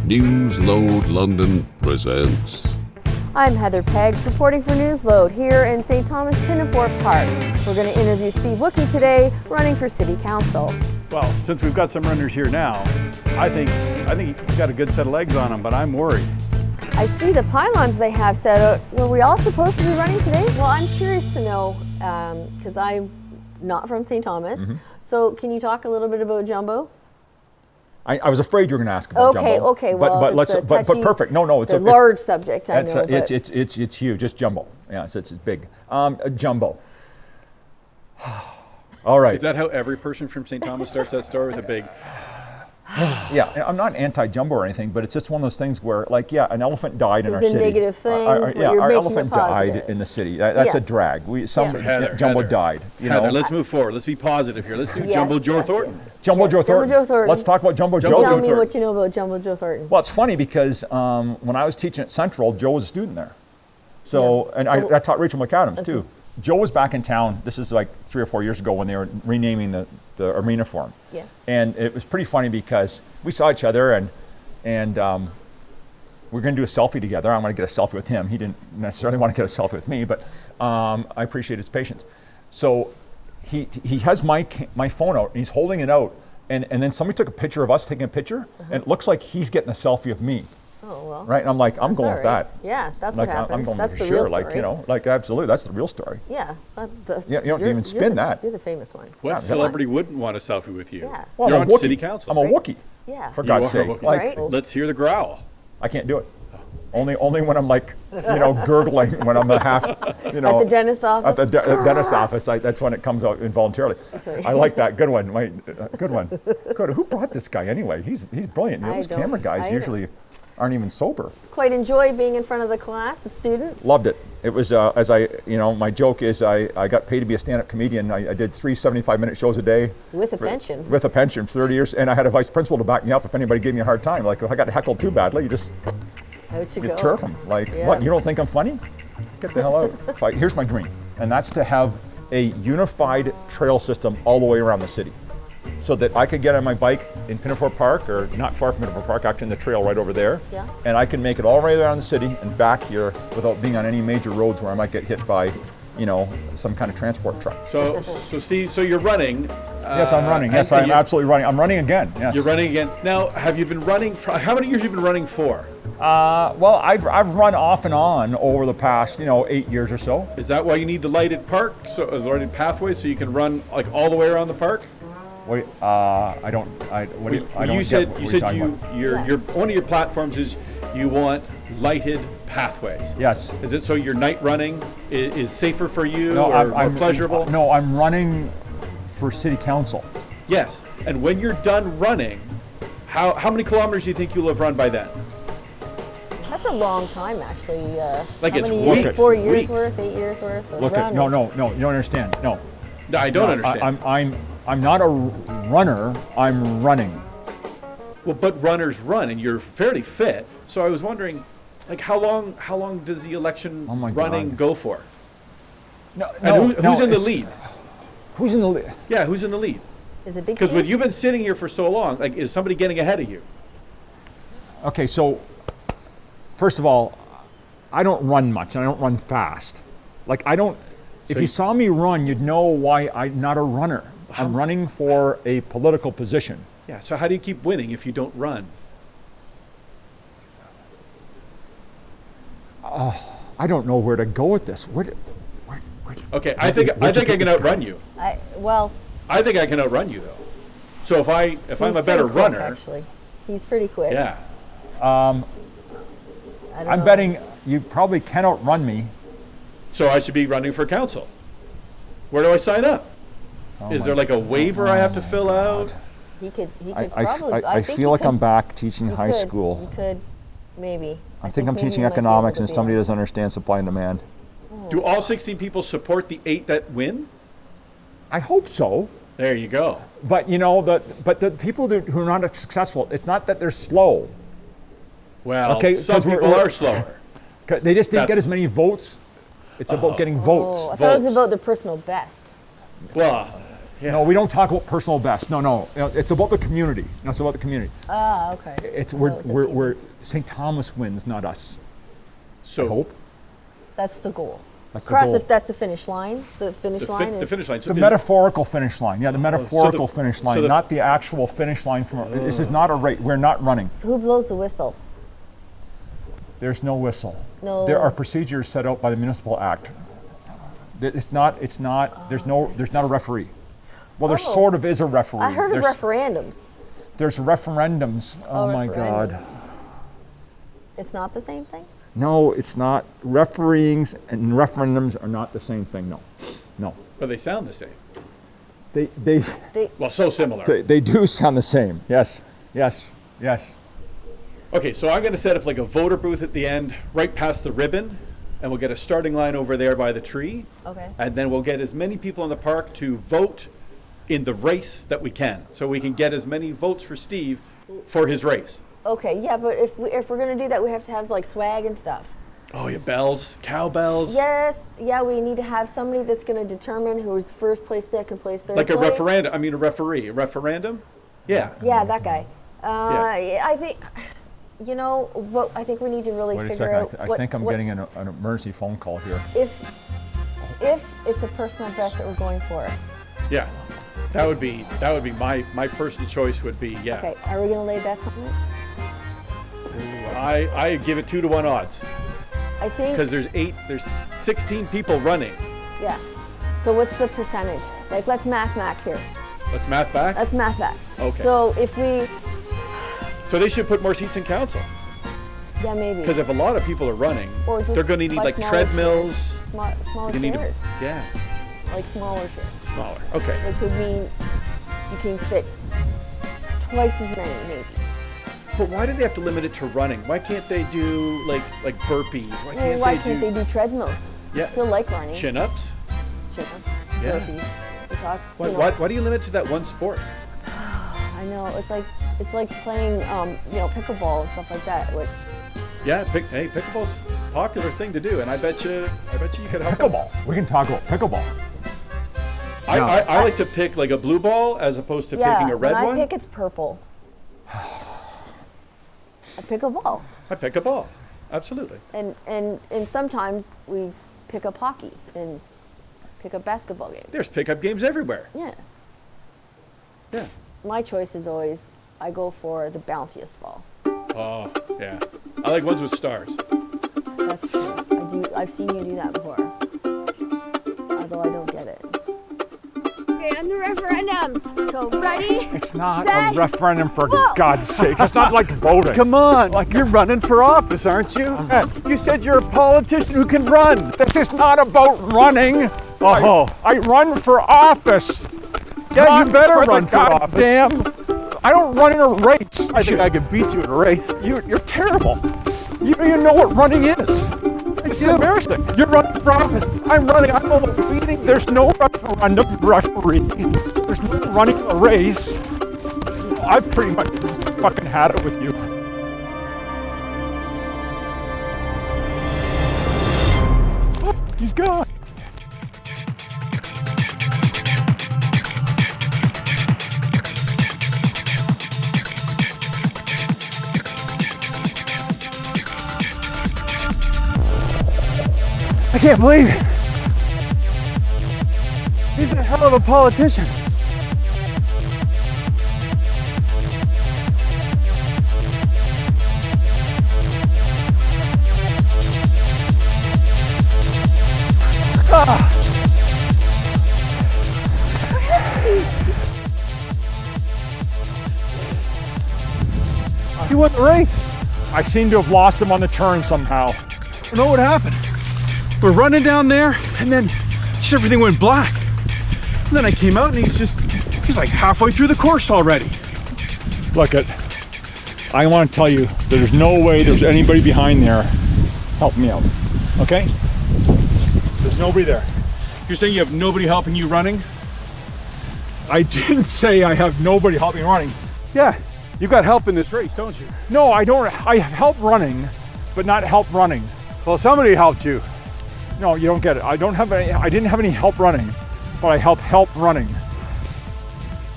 Newsload London presents. I'm Heather Pegg, reporting for Newsload here in St. Thomas Pinafore Park. We're going to interview Steve Wookey today, running for City Council. Well, since we've got some runners here now, I think he's got a good set of legs on him, but I'm worried. I see the pylons they have set up. Were we all supposed to be running today? Well, I'm curious to know, because I'm not from St. Thomas. Mm-hmm. So can you talk a little bit about Jumbo? I was afraid you were going to ask about Jumbo. Okay, well, but perfect. No, it's a large subject. I know. It's huge. It's Jumbo. Yeah, it's big. Jumbo. All right. Is that how every person from St. Thomas starts that story, with a big? Yeah, I'm not anti-Jumbo or anything, but it's just one of those things where, like, yeah, an elephant died in our city. It's a negative thing. Our elephant died in the city. That's a drag. Jumbo died. Heather, let's move forward. Let's be positive here. Let's do Jumbo Joe Thornton. Jumbo Joe Thornton. Let's talk about Jumbo Joe. Tell me what you know about Jumbo Joe Thornton. Well, it's funny because when I was teaching at Central, Joe was a student there. I taught Rachel McAdams too. Joe was back in town. This is like 3 or 4 years ago when they were renaming the arena for him. Yeah. And it was pretty funny because we saw each other and we're going to do a selfie together. I want to get a selfie with him. He didn't necessarily want to get a selfie with me, but I appreciate his patience. So he has my phone out and he's holding it out, and then somebody took a picture of us taking a picture, and it looks like he's getting a selfie of me. Oh, well. Right, and I'm like, I'm going with that. Yeah, that's like, what happened. I'm going that's with the sure, real story. like absolutely, that's the real story. Yeah, you don't even spin that. You're the famous one. What celebrity wouldn't want a selfie with you? Yeah. Well, you're on Wookey. City Council. I'm a Wookey. Yeah. For God's sake, right? Let's hear the growl. I can't do it. Only when I'm like, gurgling when I'm at the dentist office. At the dentist office, that's when it comes out involuntarily. That's right. I like that. Good one. Good one. Good. Who brought this guy anyway? He's brilliant. Those camera guys usually aren't even sober. Quite enjoy being in front of the class, the students. Loved it. It was my joke is I got paid to be a stand-up comedian. I did 3 75-minute shows a day. With a pension. With a pension for 30 years, and I had a vice principal to back me up if anybody gave me a hard time. Like if I got heckled too badly, you just turf them. Like, what, you don't think I'm funny? Get the hell out. Here's my dream, and that's to have a unified trail system all the way around the city, so that I could get on my bike in Pinafore Park, or not far from Pinafore Park, actually in the trail right over there, and I can make it all the way around the city and back here without being on any major roads where I might get hit by, some kind of transport truck. So Steve, you're running. Yes, I'm running. Yes, I'm absolutely running. I'm running again. Yes. You're running again. Now, have you been running? How many years have you been running for? Well, I've run off and on over the past, 8 years or so. Is that why you need the lighted park, lighted pathway, so you can run like all the way around the park? Wait, I don't. You said one of your platforms is you want lighted pathways. Yes. Is it so your night running is safer for you or more pleasurable? No, I'm running for City Council. Yes, and when you're done running, how many kilometers do you think you'll have run by then? That's a long time, actually. Like how it's many weeks. years? 4 years worth, 8 years worth. No, you don't understand. No, I don't understand. I'm not a runner. I'm running. Well, but runners run, and you're fairly fit. So I was wondering, like, how long does the election running go for? Who's in the lead? Who's in the lead? Yeah, who's in the lead? Is it big? Because when you've been sitting here for so long, like, is somebody getting ahead of you? Okay, so first of all, I don't run much, and I don't run fast. Like, I don't. If you saw me run, you'd know why I'm not a runner. I'm running for a political position. Yeah. So how do you keep winning if you don't run? I don't know where to go with this. Okay, I think I can outrun you. I think I can outrun you though. So if I'm a better runner, actually, he's pretty quick. Yeah. I'm betting you probably can outrun me. So I should be running for council. Where do I sign up? Is there like a waiver I have to fill out? He could probably. I feel like I'm back teaching high school. You could, maybe. I think I'm teaching economics, and somebody doesn't understand supply and demand. Do all 16 people support the 8 that win? I hope so. There you go. But the people who are not successful, it's not that they're slow. Well, some people are slower. They just didn't get as many votes. It's about getting votes. I thought it was about their personal best. Well, Yeah. No, we don't talk about personal best. No. It's about the community. No, it's about the community. Ah, okay. We're St. Thomas wins, not us. So I hope. That's the goal. That's the Cross goal. if that's the finish line. The finish line is the finish line. So The metaphorical finish line. Yeah, the metaphorical finish line, so the- not the actual finish line. This is not a race. We're not running. So who blows the whistle? There's no whistle. No. There are procedures set out by the Municipal Act. There's not a referee. Well, there Oh. sort of is a referee. I heard of There's- referendums. There's referendums. Oh my referendums. God. It's not the same thing? No, it's not. Refereeings and referendums are not the same thing. No. But they sound the same. They Well, so similar. they do sound the same. Yes. Okay, so I'm going to set up like a voter booth at the end, right past the ribbon, and we'll get a starting line over there by the tree. Okay. And then we'll get as many people in the park to vote in the race that we can, so we can get as many votes for Steve for his race. Okay, yeah, but if we're gonna do that, we have to have like swag and stuff. Oh, yeah, bells, cowbells. Yes, yeah, we need to have somebody that's gonna determine who's first place, second place, third Like place. a referendum. I mean, a referee. A referendum. Yeah. Yeah, that guy. Yeah. Yeah, I think, you know, what I think we need to really Wait a figure second. out. I think I'm getting an emergency phone call here. If it's a personal best that we're going for. Yeah. That would be my personal choice would be, yeah. Okay, are we gonna lay bets on it? I give it 2-to-1 odds I think. because there's 16 people running. Yeah. So what's the percentage? Like, let's math here. Let's math back. Let's math that. Okay. So if we, So they should put more seats in council yeah, maybe. because if a lot of people are running, Or just they're going to need like like smaller treadmills. Smaller You need chairs. yeah, Like smaller chairs. smaller. Okay. Which would mean you can fit twice as many, maybe. But why do they have to limit it to running? Why can't they do like burpees? Well, why can't they do treadmills? Yeah. Still like running. Chin-ups? Chin-ups, Yeah. burpees. We talk, Why, you know, why do you limit it to that one sport? I know, it's like playing, pickleball and stuff like that, which, Yeah, pickleball's a popular thing to do, and I bet you you could help. Pickleball. We can talk about pickleball. I like to pick like a blue ball as opposed to yeah, picking a red when one. I pick, it's purple. I pick a ball. I pick a ball. Absolutely. And sometimes we pick up hockey and pick up basketball games. There's pickup games everywhere. Yeah. Yeah. My choice is always, I go for the bounciest ball. Oh, yeah. I like ones with stars. That's true. I've seen you do that before. Although I don't get it. Okay, on the referendum. So ready? It's not Set, a referendum, for vote. God's sake. It's not like voting. Come on, you're running for office, aren't you? You said you're a politician who can run. This is not about running. Oh. I run for office. Yeah, Not you better the run for office. goddamn- I don't run in a race. I think I could beat you in a race. You're terrible. You don't even know what running is. It's embarrassing. You're running for office. I'm running. I'm almost beating. There's no referendum referee. There's no running a race. I've pretty much fucking had it with you. Oh, he's gone. I can't believe it. He's a hell of a politician. You won the race. I seem to have lost him on the turn somehow. I don't know what happened. We're running down there, and then just everything went black. And then I came out, and he's like halfway through the course already. Look I want to tell you, there's no way there's anybody behind there. Help me out, okay? There's nobody there. You're saying you have nobody helping you running? I didn't say I have nobody helping running. Yeah, you got help in this race, don't you? No, I don't. I have help running, but not help running. Well, somebody helped you. No, you don't get it. I didn't have any help running, but I help running.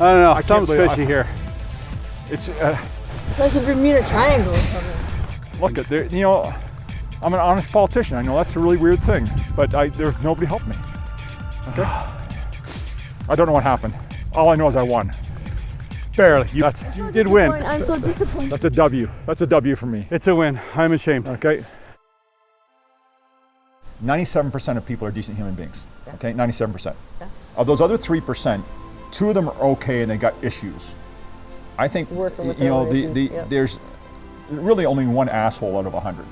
I don't know. I can't Something's believe fishy here. It's It's like the Bermuda Triangle or something. look at there. You know, I'm an honest politician. I know that's a really weird thing, but there's nobody helped me. Okay. I don't know what happened. All I know is I won. Barely. You did win. I'm so disappointed. That's a W. That's a W for me. It's a win. I'm ashamed. Okay. 97% of people are decent human beings. Okay, 97%. Yeah. Of those other 3%, 2 of them are okay and they got issues. I think Working with you know their own issues, yep. there's really only one asshole out of 100.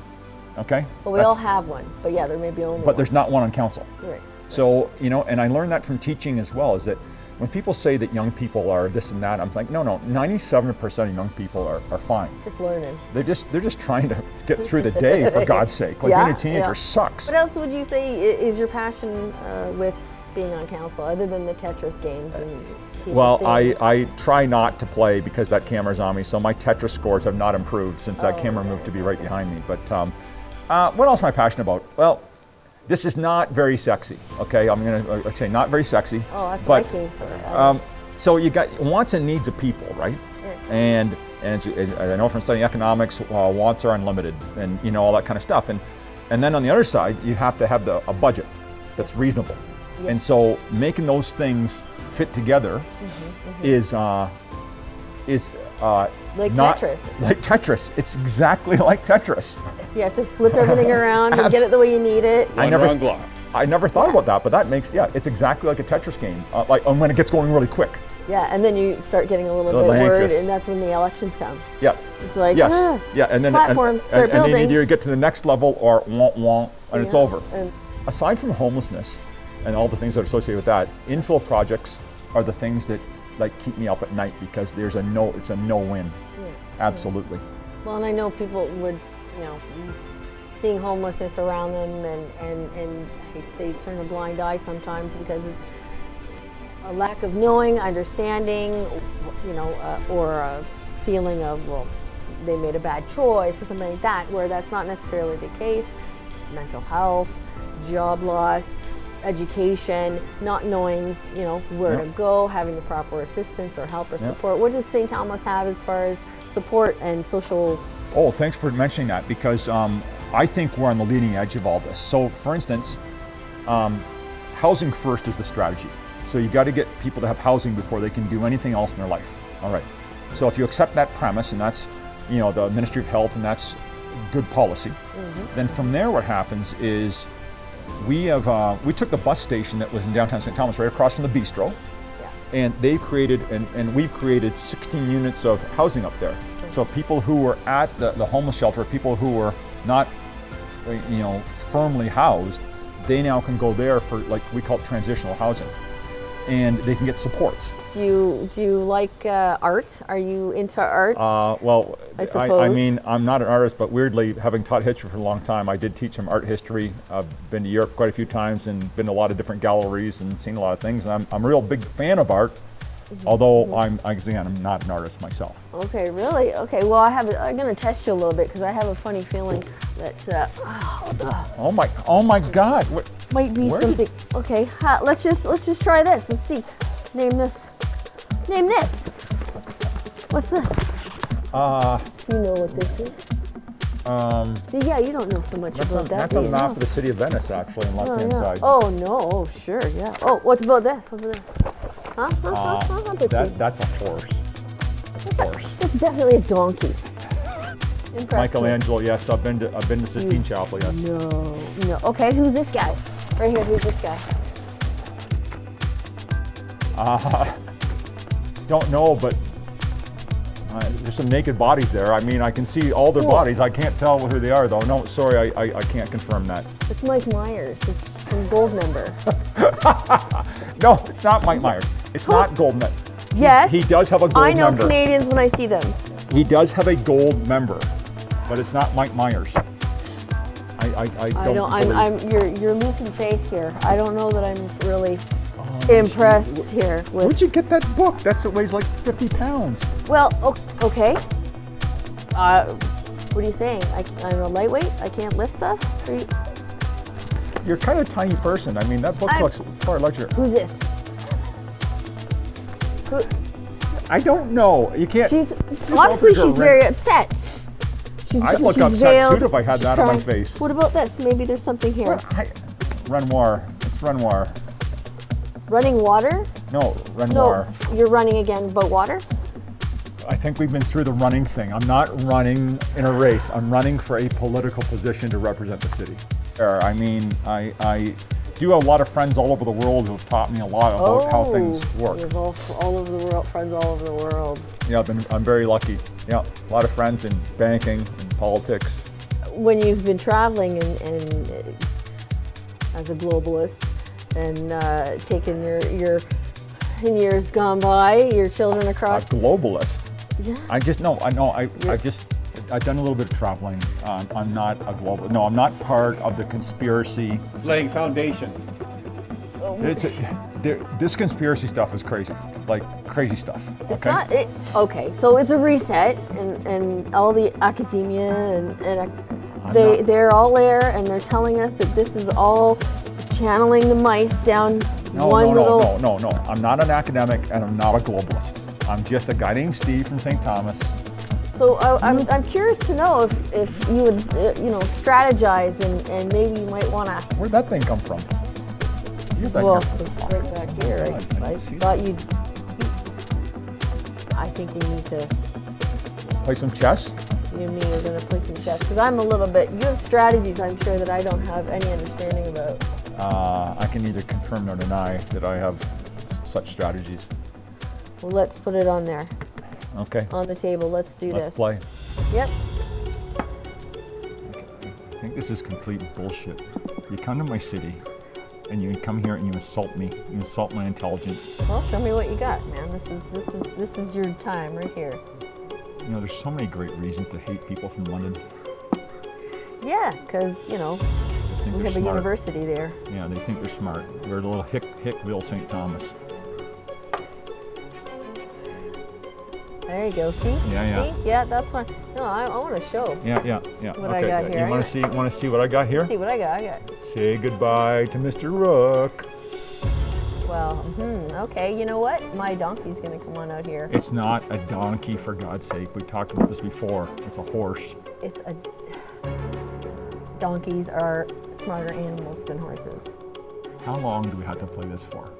Okay. Well, we all have one, but yeah, there may be only But one. there's not one on council. Right. So you know, and I learned that from teaching as well. Is that when people say that young people are this and that, I'm like, no, 97% of young people are fine. Just learning. They're just trying to get through the day, for God's sake. Like Yeah, being a teenager yeah. sucks. What else would you say is your passion with being on council, other than the Tetris games and people Well, seeing- I try not to play because that camera's on me, so my Tetris scores have not improved since that camera moved to be right behind me. But what else am I passionate about? Well, this is not very sexy, okay? I'm gonna say not very sexy. Oh, that's but, what I came for. so you got wants and needs of people, right? Yeah. And I know from studying economics, wants are unlimited, and you know all that kind of stuff. And then on the other side, you have to have a budget that's reasonable. Yeah. And so making those things fit together is like not Tetris. like Tetris. It's exactly like Tetris. You have to flip everything around and get it the way you need it. One wrong block. I never thought about that, but that makes it's exactly like a Tetris game. When it gets going really quick. Yeah, and then you start getting a little bit Little worried, anxious. and that's when the elections come. Yeah. It's like, Yes. Yeah, and then platforms start and building. then either you get to the next level or wonk, and it's Yeah, over. and- Aside from homelessness and all the things that are associated with that, infill projects are the things that keep me up at night because it's a no-win. Absolutely. Well, and I know people would, seeing homelessness around them and I hate to say turn a blind eye sometimes because it's a lack of knowing, understanding, or a feeling of, well, they made a bad choice or something like that, where that's not necessarily the case. Mental health, job loss, education, not knowing, where to go, having the proper assistance or help or support. What does St. Thomas have as far as support and social? Oh, thanks for mentioning that because I think we're on the leading edge of all this. So, for instance, housing first is the strategy. So you got to get people to have housing before they can do anything else in their life. All right. So if you accept that premise, and that's, the Ministry of Health, and that's good policy, then from there what happens is we took the bus station that was in downtown St. Thomas right across from the bistro, and they created, and we've created 16 units of housing up there. So people who were at the homeless shelter, people who were not, firmly housed, they now can go there for, we call it transitional housing, and they can get supports. Do you like art? Are you into art? Well, I suppose. I mean, I'm not an artist, but weirdly, having taught history for a long time, I did teach some art history. I've been to Europe quite a few times and been to a lot of different galleries and seen a lot of things. And I'm a real big fan of art, although I'm not an artist myself. Okay, really? Okay, well, I'm going to test you a little bit because I have a funny feeling that Oh my God! What, might be where something. Okay, let's just try this. Let's see. Name this. What's this? You know what this is? See, yeah, you don't know so much about that. That's do a you? map No. of the city of Venice, actually, on the left-hand side. Oh no! Oh sure, yeah. Oh, what's about this? What's about this? Huh? That's a horse. That's a horse. That's definitely a donkey. Impressive. Michelangelo, yes, I've been to Sistine Chapel, yes. No. Okay, who's this guy? Right here, who's this guy? Don't know, but there's some naked bodies there. I mean, I can see all their bodies. I can't tell who they are, though. No, sorry, I can't confirm that. It's Mike Myers. It's from Goldmember. No, it's not Mike Myers. It's not gold member. Yes. He does have a gold I know member. Canadians when I see them. He does have a gold member, but it's not Mike Myers. I don't believe. You're losing faith here. I don't know that I'm really impressed here with. Where'd you get that book? It weighs like 50 pounds. Well, okay. What are you saying? I'm a lightweight? I can't lift stuff? You're kind of a tiny person. I mean, that book looks far larger. Who's this? I don't know. You can't. Obviously she's very upset. I'd look upset too if I had that on my face. What about this? Maybe there's something here. Renoir. It's Renoir. Running water? No, Renoir. No, you're running again about water? I think we've been through the running thing. I'm not running in a race. I'm running for a political position to represent the city. I mean, I do have a lot of friends all over the world who have taught me a lot about how things work. You have all over the world, friends all over the world. Yeah, I'm very lucky. Yeah, a lot of friends in banking and politics. When you've been traveling and as a globalist and taking your in years gone by, your children across. A globalist. Yeah. I've done a little bit of traveling. I'm not a global. No, I'm not part of the conspiracy. Laying foundation. This conspiracy stuff is crazy, like crazy stuff. It's not. Okay, so it's a reset, and all the academia and they're all there, and they're telling us that this is all channeling the mice down one little. No. I'm not an academic, and I'm not a globalist. I'm just a guy named Steve from St. Thomas. So I'm curious to know if you would strategize and maybe you might want to. Where'd that thing come from? Well, it's right back here. I thought you'd. I think we need to play some chess. You and me are going to play some chess because I'm a little bit. You have strategies, I'm sure, that I don't have any understanding about. I can neither confirm nor deny that I have such strategies. Well, let's put it on there. Okay. On the table. Let's do this. Let's play. Yep. I think this is complete bullshit. You come to my city, and you come here and you insult me. You insult my intelligence. Well, show me what you got, man. This is your time right here. You know, there's so many great reasons to hate people from London. Yeah, because we have a university there. Yeah, they think they're smart. We're the little Hickville St. Thomas. There you go. See? Yeah. See? Yeah, that's fine. No, I want to show. Yeah. What I got here. You want to see what I got here? See what I got. Say goodbye to Mr. Rook. Well, okay. You know what? My donkey's going to come on out here. It's not a donkey, for God's sake. We talked about this before. It's a horse. Donkeys are smarter animals than horses. How long do we have to play this for?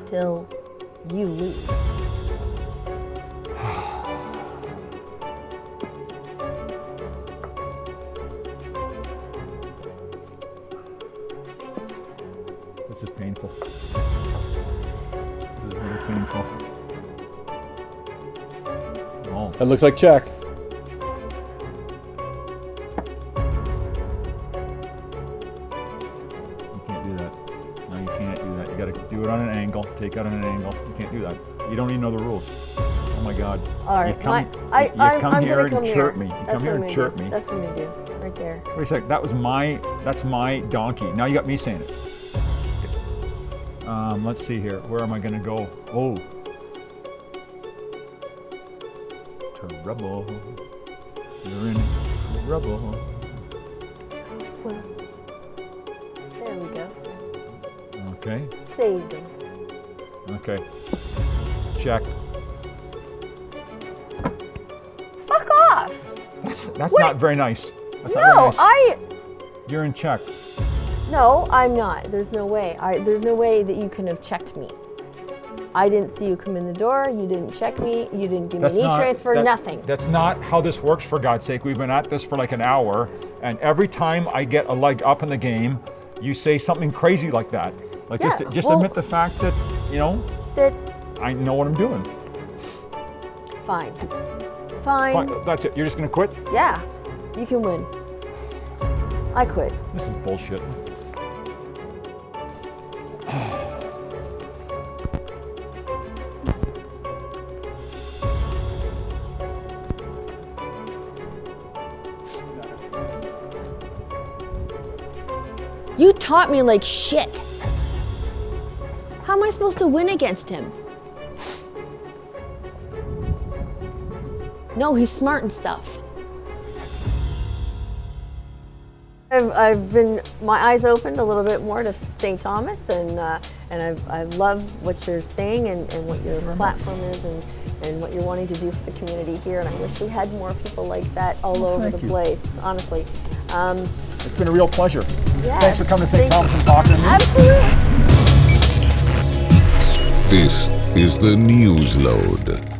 Till you lose. This is painful. This is really painful. Oh. That looks like check. You can't do that. No, you can't do that. You gotta do it on an angle. Take out on an angle. You can't do that. You don't even know the rules. Oh my God. All right. You come here and chirp me. You come here and chirp me. That's what I'm gonna do. Right there. Wait a sec. That's my donkey. Now you got me saying it. Let's see here. Where am I going to go? Oh. Trouble. You're in trouble. Well, there we go. Okay. Saved him. Okay. Check. Fuck off! That's not very nice. That's not very nice. You're in check. No, I'm not. There's no way. There's no way that you can have checked me. I didn't see you come in the door. You didn't check me. You didn't give me an e-transfer, nothing. That's not how this works, for God's sake. We've been at this for like an hour, and every time I get a leg up in the game, you say something crazy like that. Like just admit the fact that, that I know what I'm doing. Fine. That's it. You're just going to quit? Yeah. You can win. I quit. This is bullshit. You taught me like shit. How am I supposed to win against him? No, he's smart and stuff. I've been, my eyes opened a little bit more to St. Thomas, and I love what you're saying and what your platform is and what you're wanting to do for the community here. And I wish we had more people like that all over the place, honestly. It's been a real pleasure. Yes, Thanks for coming to St. Thomas and talking to me. Absolutely. This is the Newsload.